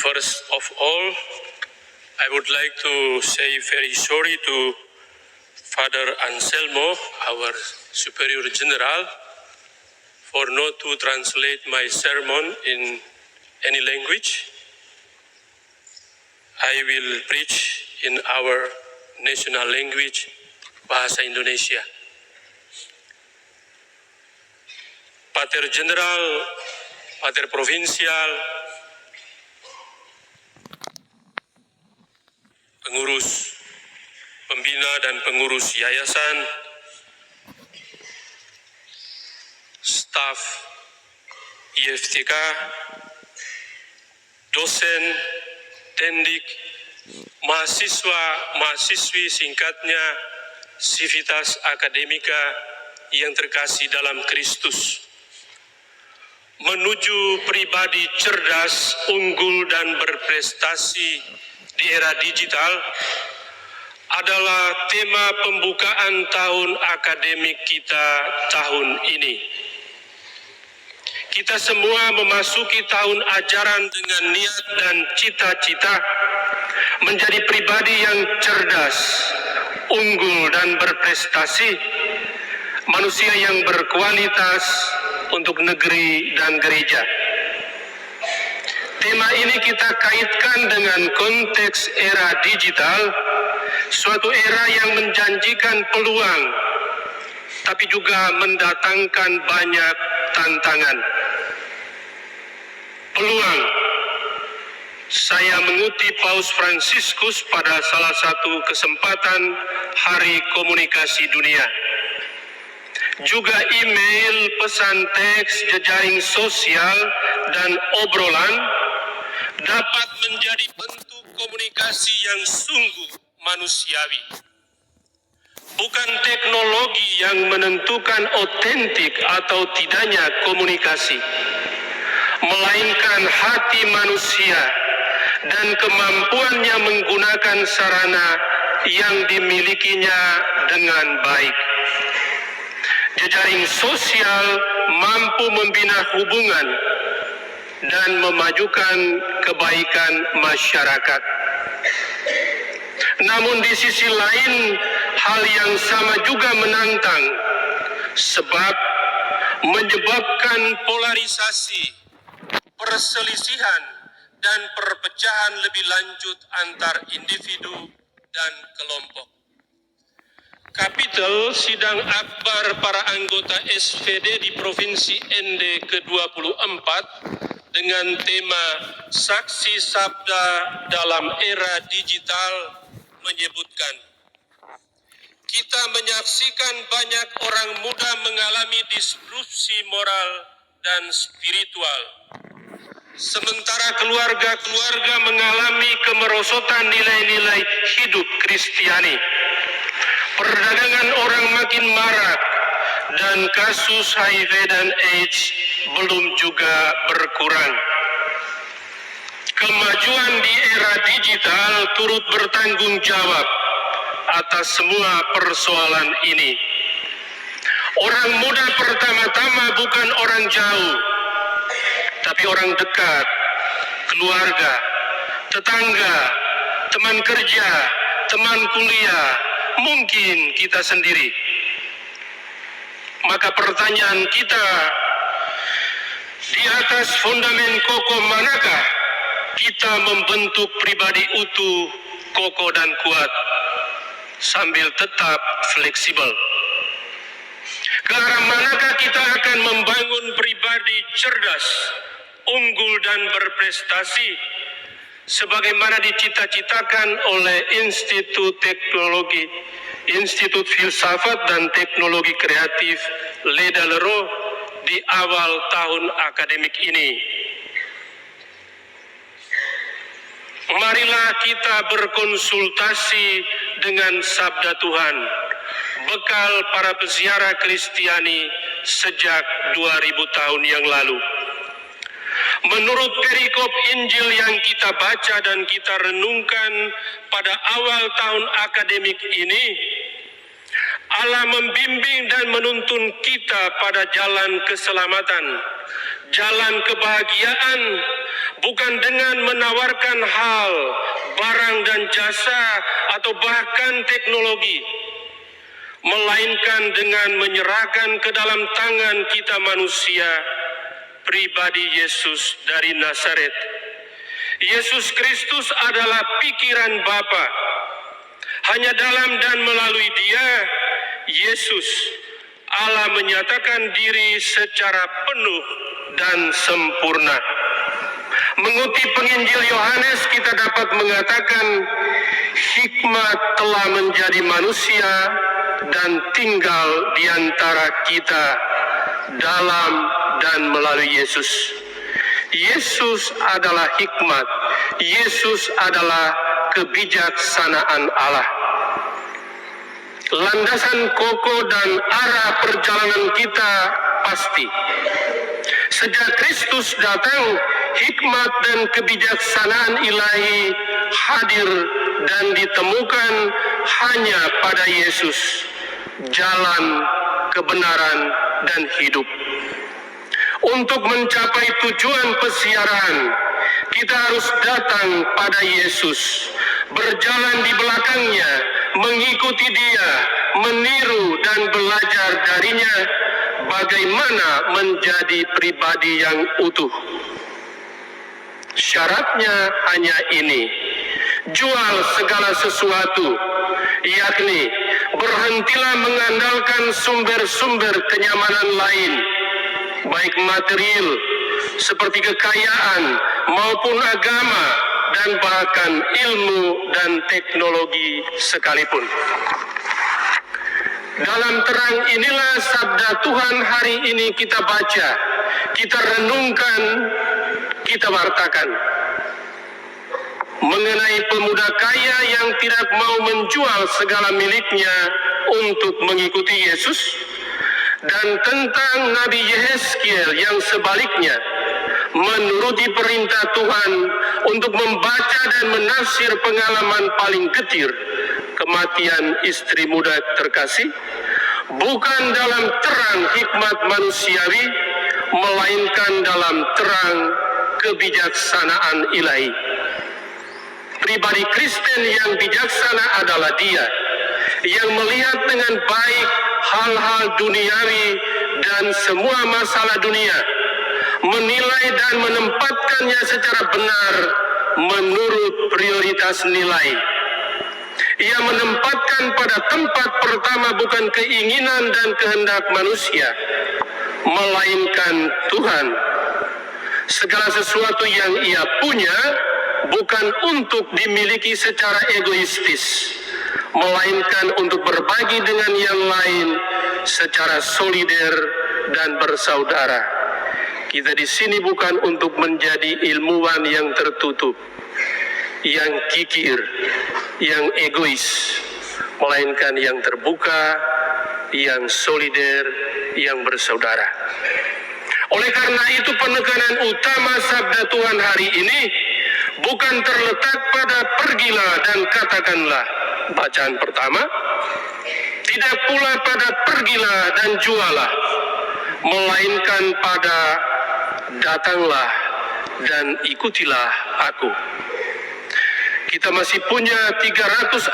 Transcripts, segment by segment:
First of all, I would like to say very sorry to Father Anselmo, our Superior General, for not to translate my sermon in any language. I will preach in our national language, Bahasa Indonesia. Pater General, Pater Provinsial, pengurus pembina dan pengurus yayasan, staf IFTK, dosen, tendik, mahasiswa, mahasiswi singkatnya, Civitas Akademika yang terkasih dalam Kristus. Menuju pribadi cerdas, unggul, dan berprestasi di era digital adalah tema pembukaan tahun akademik kita tahun ini. Kita semua memasuki tahun ajaran dengan niat dan cita-cita menjadi pribadi yang cerdas, unggul, dan berprestasi, manusia yang berkualitas untuk negeri dan gereja. Tema ini kita kaitkan dengan konteks era digital, suatu era yang menjanjikan peluang, tapi juga mendatangkan banyak tantangan. Peluang. Saya mengutip Paus Fransiskus pada salah satu kesempatan Hari Komunikasi Dunia. Juga email, pesan teks, jejaring sosial, dan obrolan dapat menjadi bentuk komunikasi yang sungguh manusiawi. Bukan teknologi yang menentukan otentik atau tidaknya komunikasi, melainkan hati manusia dan kemampuannya menggunakan sarana yang dimilikinya dengan baik. Jejaring sosial mampu membina hubungan dan memajukan kebaikan masyarakat. Namun di sisi lain, hal yang sama juga menantang, sebab menyebabkan polarisasi, perselisihan, dan perpecahan lebih lanjut antar individu dan kelompok. Kapitel Sidang Akbar para anggota SVD di Provinsi ND ke-24 dengan tema Saksi Sabda dalam Era Digital menyebutkan, kita menyaksikan banyak orang muda mengalami disrupsi moral dan spiritual, sementara keluarga-keluarga mengalami kemerosotan nilai-nilai hidup Kristiani. Perdagangan orang makin marak dan kasus HIV dan AIDS belum juga berkurang. Kemajuan di era digital turut bertanggung jawab atas semua persoalan ini. Orang muda pertama-tama bukan orang jauh, tapi orang dekat, keluarga, tetangga, teman kerja, teman kuliah, mungkin kita sendiri. Maka pertanyaan kita, di atas fondamen kokoh manakah kita membentuk pribadi utuh, kokoh, dan kuat, sambil tetap fleksibel? Ke arah manakah kita akan membangun pribadi cerdas, unggul, dan berprestasi, sebagaimana dicita-citakan oleh Institut Filsafat dan Teknologi Kreatif Leda Lero di awal tahun akademik ini. Marilah kita berkonsultasi dengan Sabda Tuhan, bekal para peziarah Kristiani sejak 2000 tahun yang lalu. Menurut perikop Injil yang kita baca dan kita renungkan pada awal tahun akademik ini, Allah membimbing dan menuntun kita pada jalan keselamatan, Jalan kebahagiaan bukan dengan menawarkan hal, barang dan jasa atau bahkan teknologi, melainkan dengan menyerahkan ke dalam tangan kita manusia pribadi Yesus dari Nazaret. Yesus Kristus adalah pikiran Bapa. Hanya dalam dan melalui Dia, Yesus, Allah menyatakan diri secara penuh dan sempurna. Mengutip penginjil Yohanes, kita dapat mengatakan hikmat telah menjadi manusia dan tinggal di antara kita dalam dan melalui Yesus. Yesus adalah hikmat. Yesus adalah kebijaksanaan Allah. Landasan kokoh dan arah perjalanan kita pasti. Sejak Kristus datang, hikmat dan kebijaksanaan ilahi hadir dan ditemukan hanya pada Yesus, jalan, kebenaran, dan hidup. Untuk mencapai tujuan pesiaran, kita harus datang pada Yesus, berjalan di belakangnya, mengikuti Dia, meniru dan belajar darinya bagaimana menjadi pribadi yang utuh. Syaratnya hanya ini: jual segala sesuatu, yakni berhentilah mengandalkan sumber-sumber kenyamanan lain, baik material seperti kekayaan maupun agama dan bahkan ilmu dan teknologi sekalipun. Dalam terang inilah sabda Tuhan hari ini kita baca, kita renungkan, kita wartakan mengenai pemuda kaya yang tidak mau menjual segala miliknya untuk mengikuti Yesus, dan tentang Nabi Yehezkiel yang sebaliknya menuruti perintah Tuhan untuk membaca dan menafsir pengalaman paling getir, kematian istri muda terkasih, bukan dalam terang hikmat manusiawi, melainkan dalam terang kebijaksanaan ilahi. Pribadi Kristen yang bijaksana adalah Dia yang melihat dengan baik hal-hal duniawi dan semua masalah dunia, menilai dan menempatkannya secara benar menurut prioritas nilai. Ia menempatkan pada tempat pertama bukan keinginan dan kehendak manusia, melainkan Tuhan. Segala sesuatu yang ia punya bukan untuk dimiliki secara egoistis, melainkan untuk berbagi dengan yang lain secara solider dan bersaudara. Kita di sini bukan untuk menjadi ilmuwan yang tertutup, yang kikir, yang egois, melainkan yang terbuka, yang solider, yang bersaudara. Oleh karena itu, penekanan utama sabda Tuhan hari ini bukan terletak pada pergilah dan katakanlah, bacaan pertama, tidak pula pada pergilah dan jualah, melainkan pada datanglah dan ikutilah aku. Kita masih punya 365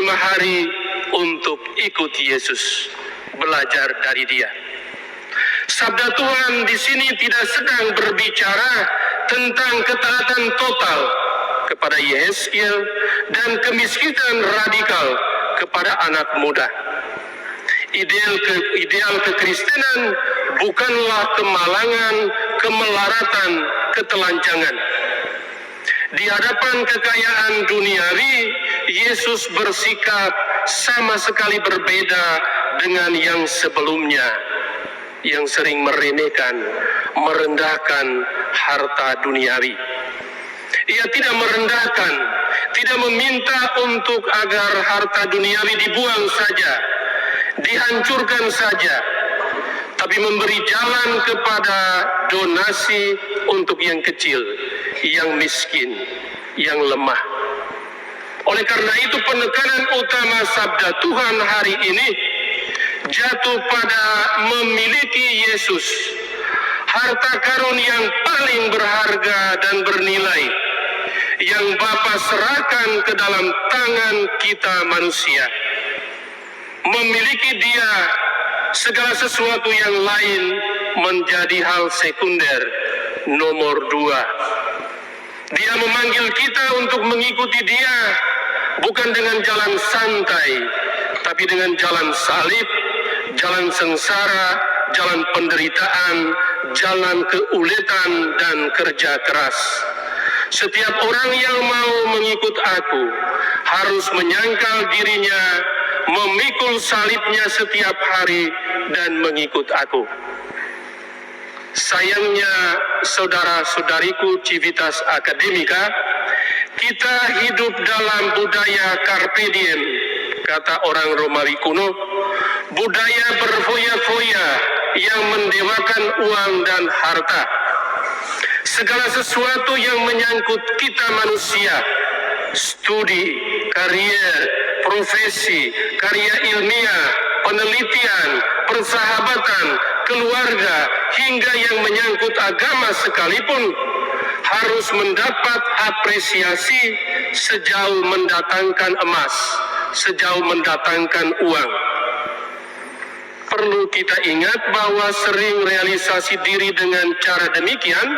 hari untuk ikut Yesus, belajar dari Dia. Sabda Tuhan di sini tidak sedang berbicara tentang ketaatan total kepada Yehezkiel dan kemiskinan radikal kepada anak muda. Ideal kekristenan bukanlah kemalangan, kemelaratan, ketelanjangan. Di hadapan kekayaan duniawi, Yesus bersikap sama sekali berbeda dengan yang sebelumnya, yang sering meremehkan, merendahkan harta duniawi. Ia tidak merendahkan, tidak meminta untuk agar harta duniawi dibuang saja, dihancurkan saja, tapi memberi jalan kepada donasi untuk yang kecil, yang miskin, yang lemah. Oleh karena itu, penekanan utama sabda Tuhan hari ini jatuh pada memiliki Yesus. harta karun yang paling berharga dan bernilai yang Bapa serahkan ke dalam tangan kita manusia. Memiliki Dia, segala sesuatu yang lain menjadi hal sekunder nomor 2. Dia memanggil kita untuk mengikuti Dia, bukan dengan jalan santai, tapi dengan jalan salib, jalan sengsara, jalan penderitaan, jalan keuletan dan kerja keras. Setiap orang yang mau mengikut Aku harus menyangkal dirinya, memikul salibnya setiap hari dan mengikut Aku. Sayangnya, saudara-saudariku Civitas Akademika, kita hidup dalam budaya carpe diem, kata orang Romawi kuno, budaya berfoya-foya yang mendewakan uang dan harta. Segala sesuatu yang menyangkut kita manusia, studi, karier, profesi, karya ilmiah, penelitian, persahabatan, keluarga, hingga yang menyangkut agama sekalipun, harus mendapat apresiasi sejauh mendatangkan emas, sejauh mendatangkan uang. Perlu kita ingat bahwa sering realisasi diri dengan cara demikian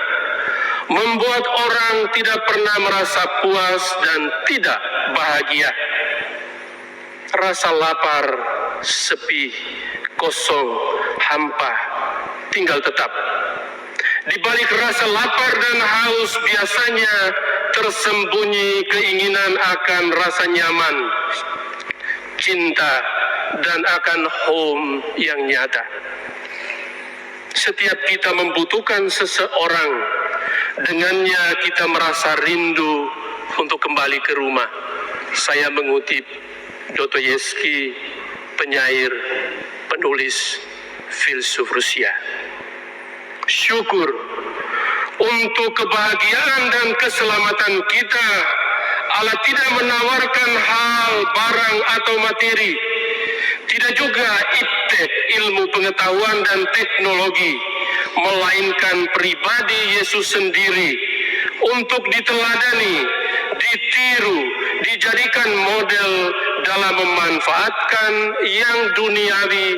membuat orang tidak pernah merasa puas dan tidak bahagia. Rasa lapar, sepi, kosong, hampa, tinggal tetap. Di balik rasa lapar dan haus biasanya tersembunyi keinginan akan rasa nyaman, cinta, dan akan home yang nyata. Setiap kita membutuhkan seseorang, dengannya kita merasa rindu untuk kembali ke rumah. Saya mengutip Dostoyevsky, penyair, penulis, filsuf Rusia. Syukur untuk kebahagiaan dan keselamatan kita, Allah tidak menawarkan hal, barang, atau materi. Tidak juga iptek, ilmu pengetahuan dan teknologi, melainkan pribadi Yesus sendiri untuk diteladani, ditiru, dijadikan model dalam memanfaatkan yang duniawi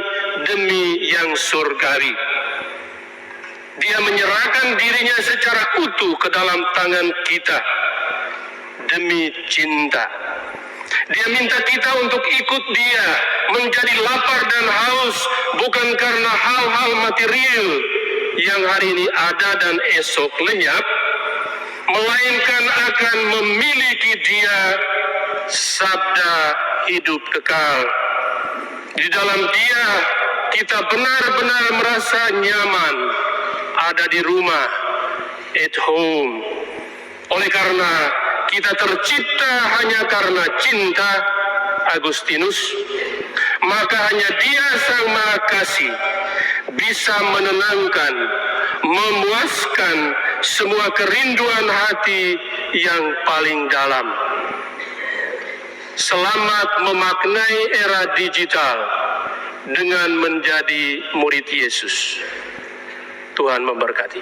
demi yang surgawi. Dia menyerahkan dirinya secara utuh ke dalam tangan kita demi cinta. Dia minta kita untuk ikut Dia, menjadi lapar dan haus, bukan karena hal-hal material yang hari ini ada dan esok lenyap, melainkan akan memiliki Dia, sabda hidup kekal. Di dalam Dia kita benar-benar merasa nyaman, ada di rumah, at home. Oleh karena kita tercipta hanya karena cinta, Agustinus, maka hanya Dia Sang Maha Kasih bisa menenangkan, memuaskan semua kerinduan hati yang paling dalam. Selamat memaknai era digital dengan menjadi murid Yesus. Tuhan memberkati.